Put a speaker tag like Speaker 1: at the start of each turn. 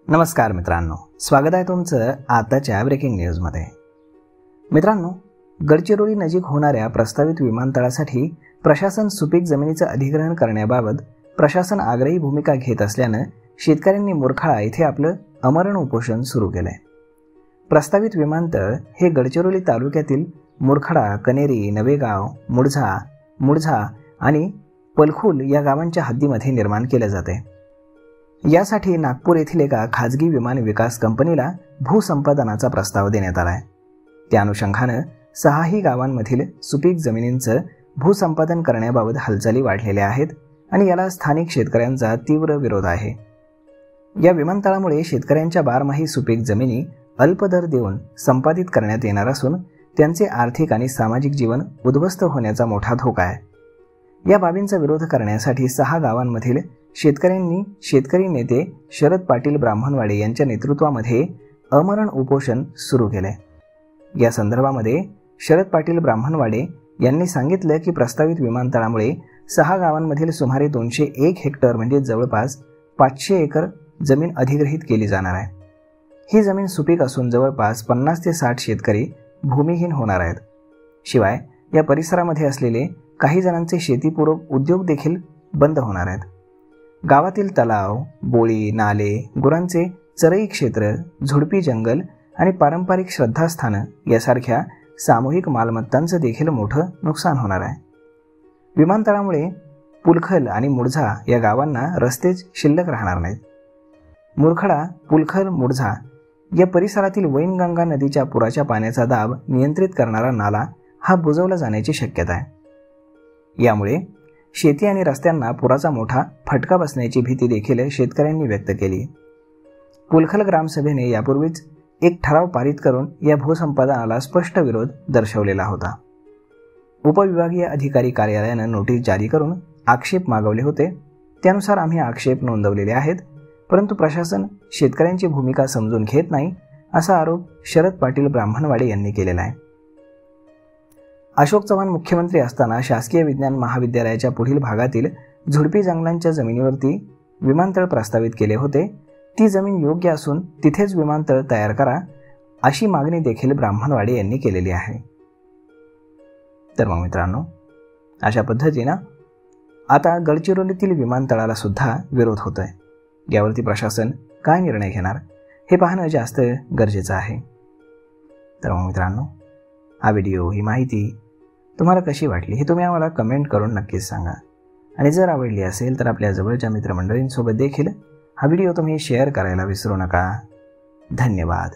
Speaker 1: नमस्कार मित्रांनो, स्वागत आहे तुमचं आताच्या ब्रेकिंग न्यूजमध्ये। मित्रांनो, गडचिरोली नजीक होणाऱ्या प्रस्तावित विमानतळासाठी प्रशासन सुपीक जमिनीचं अधिग्रहण करण्याबाबत प्रशासन आग्रही भूमिका घेत असल्यानं शेतकऱ्यांनी मुरखाळा येथे आपलं अमरण उपोषण सुरू केलंय। प्रस्तावित विमानतळ हे गडचिरोली तालुक्यातील मुरखाळा, कनेरी, नवेगाव, मुळझा आणि पलखुल या गावांच्या हद्दीमध्ये निर्माण केले जाते। यासाठी नागपूर येथील एका खाजगी विमान विकास कंपनीला भूसंपादनाचा प्रस्ताव देण्यात आला आहे। त्या अनुषंगाने 6ही गावांमधील सुपीक जमिनींचं भूसंपादन करण्याबाबत हालचाली वाढलेल्या आहेत आणि याला स्थानिक शेतकऱ्यांचा तीव्र विरोध आहे। या विमानतळामुळे शेतकऱ्यांच्या बारमाही सुपीक जमिनी अल्प दर देऊन संपादित करण्यात येणार असून त्यांचे आर्थिक आणि सामाजिक जीवन उद्ध्वस्त होण्याचा मोठा धोका आहे। या बाबींचा विरोध करण्यासाठी 6 गावांमधील शेतकऱ्यांनी शेतकरी नेते शरद पाटील ब्राह्मणवाडे यांच्या नेतृत्वामध्ये अमरण उपोषण सुरू केले। या संदर्भामध्ये शरद पाटील ब्राह्मणवाडे यांनी सांगितलं की प्रस्तावित विमानतळामुळे 6 गावांमधील सुमारे 201 हेक्टर म्हणजे जवळपास 500 एकर जमीन अधिग्रहित केली जाणार आहे। ही जमीन सुपीक असून जवळपास 50 ते 60 शेतकरी भूमिहीन होणार आहेत। शिवाय या परिसरामध्ये असलेले काही जणांचे शेतीपूरक उद्योग देखील बंद होणार आहेत। गावातील तलाव, बोळी, नाले, गुरांचे चरई क्षेत्र, झुडपी जंगल आणि पारंपरिक श्रद्धास्थानं यासारख्या सामूहिक मालमत्तांचं देखील मोठं नुकसान होणार आहे। विमानतळामुळे पुलखल आणि मुळझा या गावांना रस्तेच शिल्लक राहणार नाहीत। मुरखाळा, पुलखल, मुळझा या परिसरातील वैनगंगा नदीच्या पुराच्या पाण्याचा दाब नियंत्रित करणारा नाला हा बुजवला जाण्याची शक्यता आहे। यामुळे शेती आणि रस्त्यांना पुराचा मोठा फटका बसण्याची भीती देखील शेतकऱ्यांनी व्यक्त केली। पुलखल ग्रामसभेने यापूर्वीच एक ठराव पारित करून या भूसंपादनाला स्पष्ट विरोध दर्शवलेला होता। उपविभागीय अधिकारी कार्यालयानं नोटीस जारी करून आक्षेप मागवले होते। त्यानुसार आम्ही आक्षेप नोंदवलेले आहेत, परंतु प्रशासन शेतकऱ्यांची भूमिका समजून घेत नाही असा आरोप शरद पाटील ब्राह्मणवाडे यांनी केलेला आहे। अशोक चव्हाण मुख्यमंत्री असताना शासकीय विज्ञान महाविद्यालयाच्या पुढील भागातील झुडपी जंगलांच्या जमिनीवरती विमानतळ प्रस्तावित केले होते। ती जमीन योग्य असून तिथेच विमानतळ तयार करा अशी मागणी देखील ब्राह्मणवाडे यांनी केलेली आहे। तर मग मित्रांनो, अशा पद्धतीनं आता गडचिरोलीतील विमानतळाला सुद्धा विरोध होतोय। यावरती प्रशासन काय निर्णय घेणार हे पाहणं जास्त गरजेचं आहे। तर मग मित्रांनो, हा व्हिडिओ, ही माहिती तुम्हाला कशी वाटली हे तुम्ही आम्हाला कमेंट करून नक्कीच सांगा। आणि जर आवडली असेल तर आपल्या जवळच्या मित्रमंडळींसोबत देखील हा व्हिडिओ तुम्ही शेअर करायला विसरू नका। धन्यवाद।